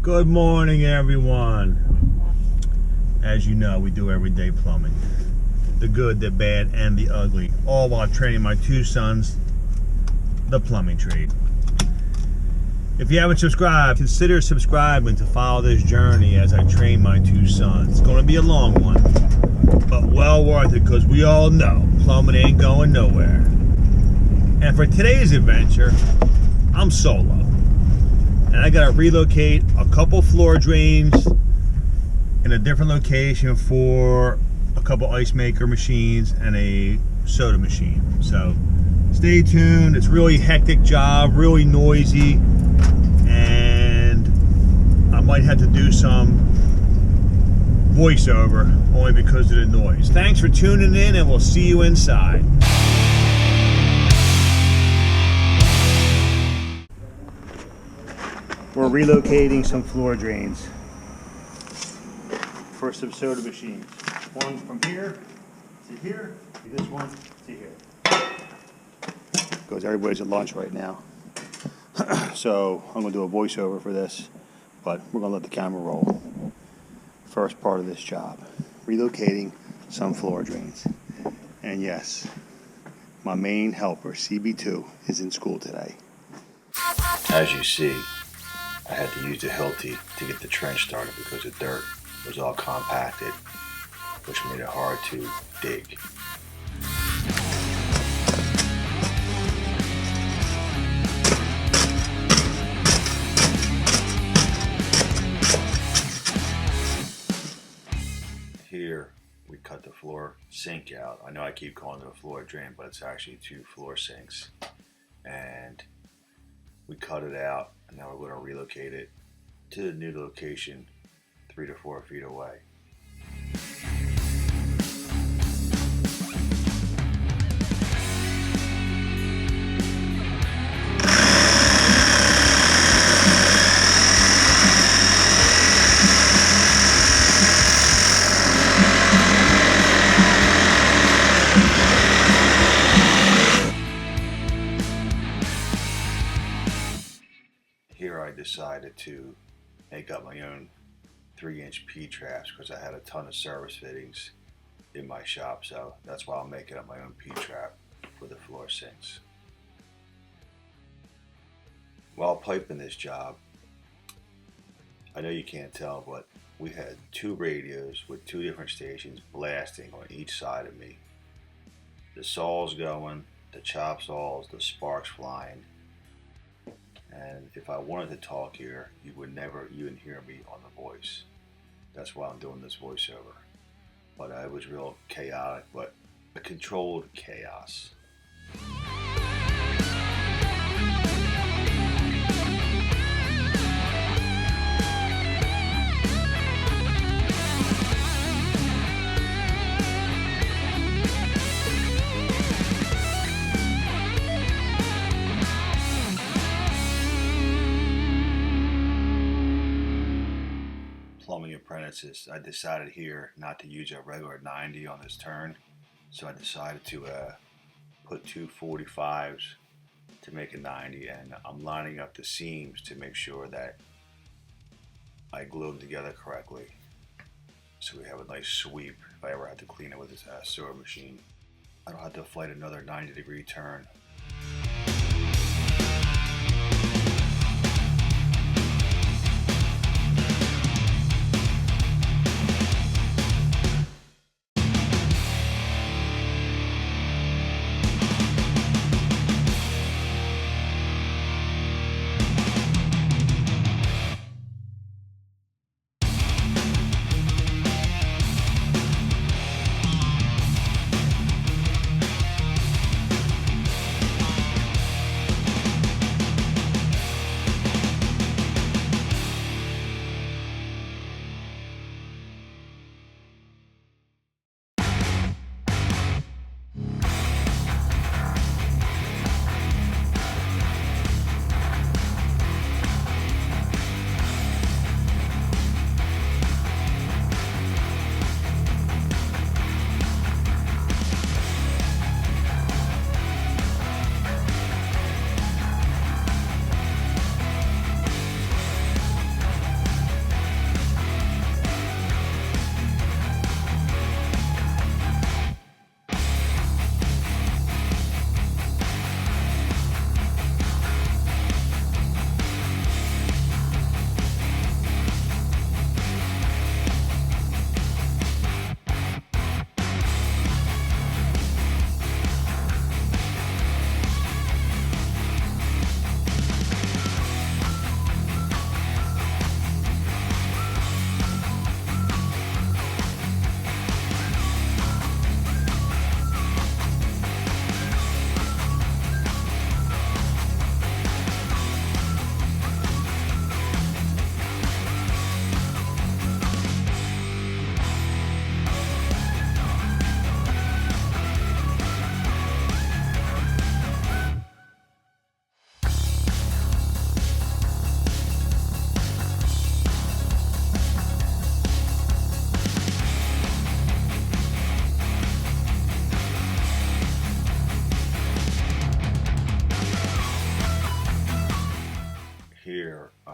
Good morning, everyone. As you know, we do everyday plumbing. The good, the bad, and the ugly. All while training my two sons the plumbing trade. If you haven't subscribed, consider subscribing to follow this journey as I train my two sons. It's going to be a long one, but well worth it because we all know plumbing ain't going nowhere. And for today's adventure, I'm solo. And I gotta relocate a couple floor drains in a different location for a couple ice maker machines and a soda machine. So stay tuned. It's a really hectic job, really noisy, and I might have to do some voiceover only because of the noise. Thanks for tuning in, and we'll see you inside. We're relocating some floor drains for some soda machines. One from here to here, this one to here. Because everybody's at lunch right now. So I'm going to do a voiceover for this, but we're going to let the camera roll. First part of this job, relocating some floor drains. And yes, my main helper, CB2, is in school today. As you see, I had to use the Hilti to get the trench started because the dirt was all compacted, which made it hard to dig. Here we cut the floor sink out. I know I keep calling it a floor drain, but it's actually two floor sinks. And we cut it out, and now we're going to relocate it to the new location 3 to 4 feet away. Here I decided to make up my own 3-inch P-traps because I had a ton of service fittings in my shop, so that's why I'm making up my own P-trap for the floor sinks. While piping this job, I know you can't tell, but we had 2 radios with 2 different stations blasting on each side of me. The saws going, the chop saws, the sparks flying. And if I wanted to talk here, you would never even hear me on the voice. That's why I'm doing this voiceover. But it was real chaotic, but a controlled chaos. Plumbing apprentices, I decided here not to use a regular 90 on this turn, so I decided to put 2 45s to make a 90, and I'm lining up the seams to make sure that I glue them together correctly so we have a nice sweep if I ever have to clean it with this sewer machine. I don't have to fight another 90-degree turn.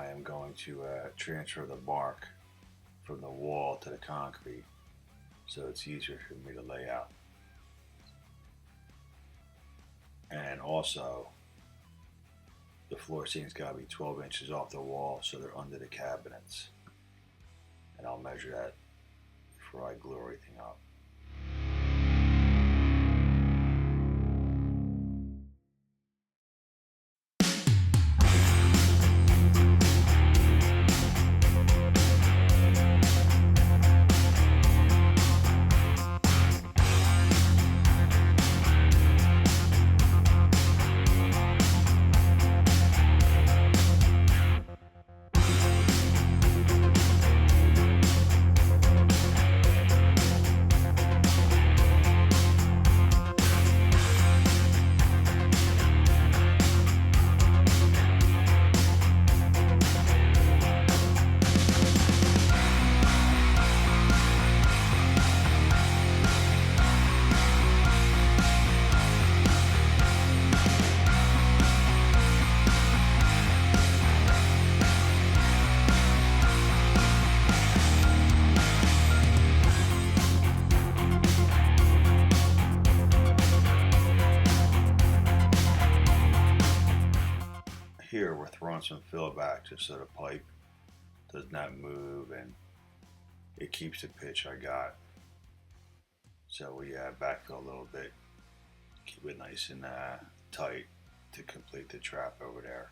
I am going to transfer the bark from the wall to the concrete so it's easier for me to lay out. And also, the floor seam's got to be 12 inches off the wall so they're under the cabinets. And I'll measure that before I glue everything up. Here we're throwing some fill back just so the pipe does not move and it keeps the pitch I got. So we backfill a little bit, keep it nice and tight to complete the trap over there.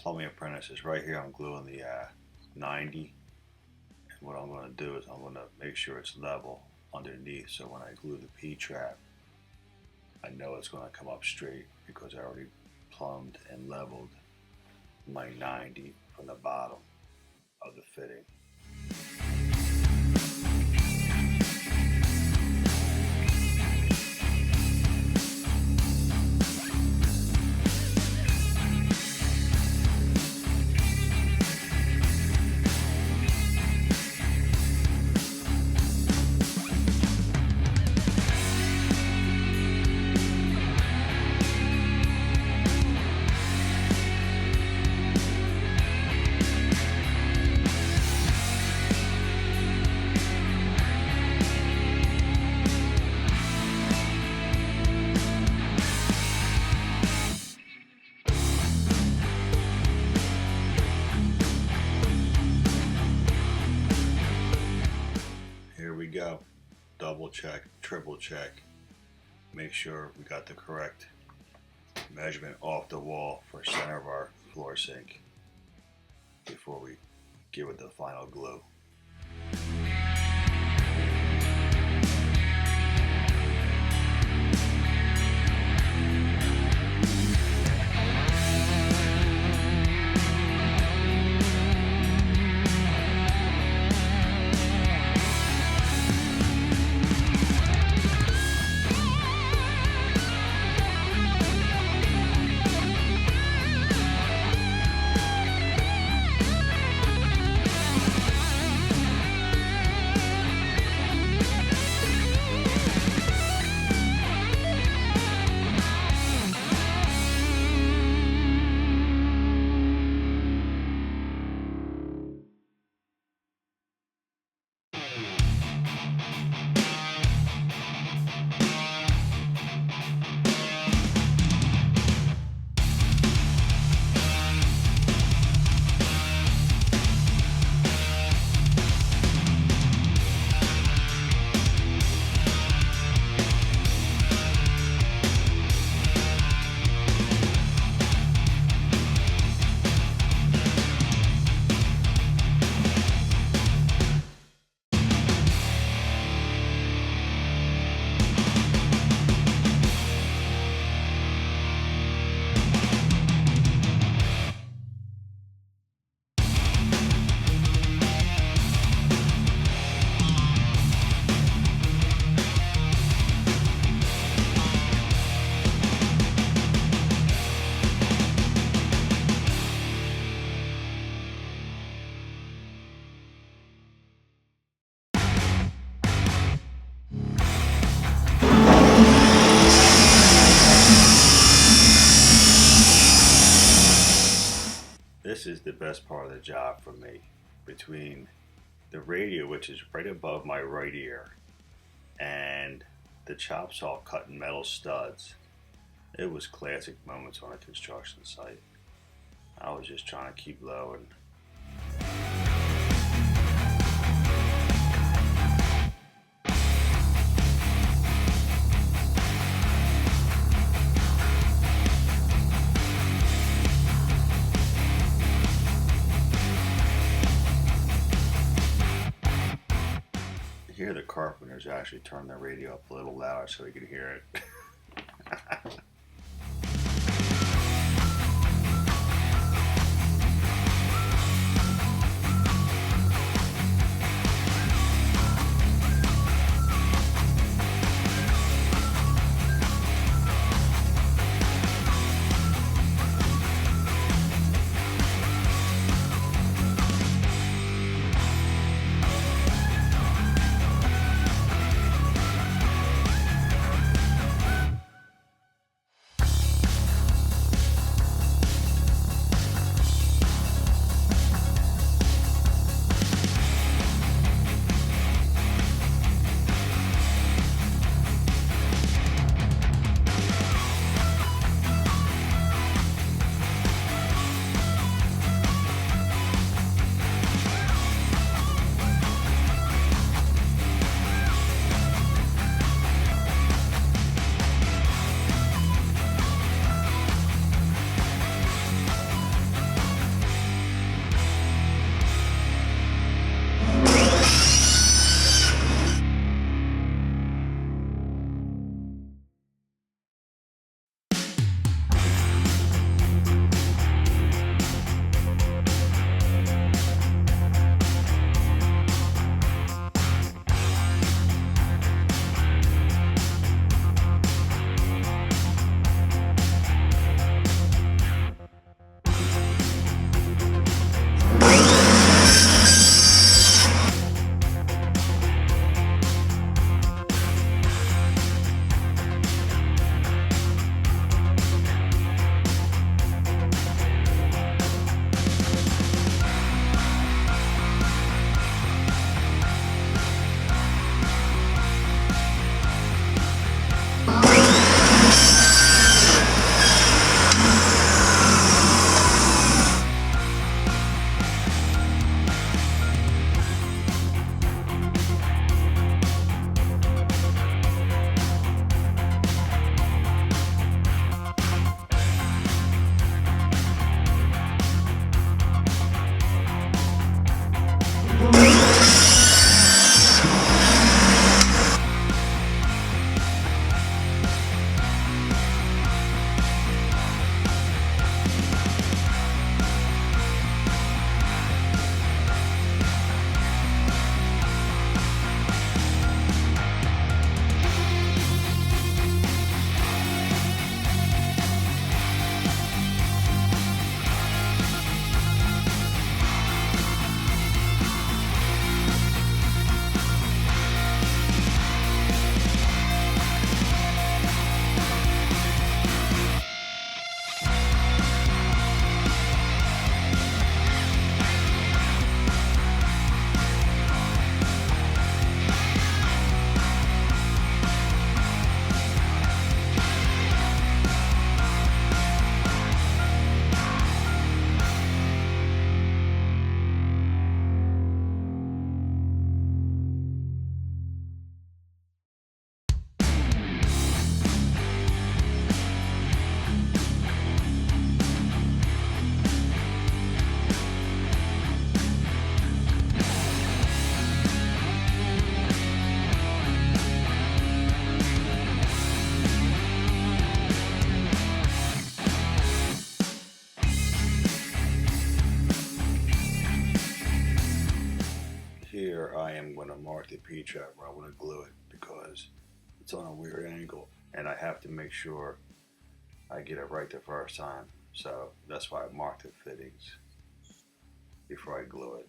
Plumbing apprentices, right here I'm gluing the 90, and what I'm going to do is I'm going to make sure it's level underneath, so when I glue the P-trap I know it's going to come up straight because I already plumbed and leveled my 90 from the bottom of the fitting. Go, double check, triple check, make sure we got the correct measurement off the wall for center of our floor sink before we give it the final glue. This is the best part of the job for me. Between the radio, which is right above my right ear, and the chop saw cutting metal studs, it was classic moments on a construction site. I was just trying to keep low and hear the carpenters actually turn their radio up a little louder so we could hear it. here I am going to mark the P-trap where I want to glue it because it's on a weird angle and I have to make sure I get it right the first time. So that's why I marked the fittings before I glue it.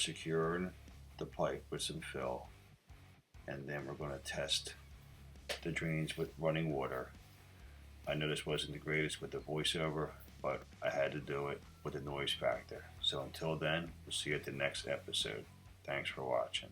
securing the pipe with some fill, and then we're going to test the drains with running water. I know this wasn't the greatest with the voiceover, but I had to do it with the noise factor. So until then, we'll see you at the next episode. Thanks for watching.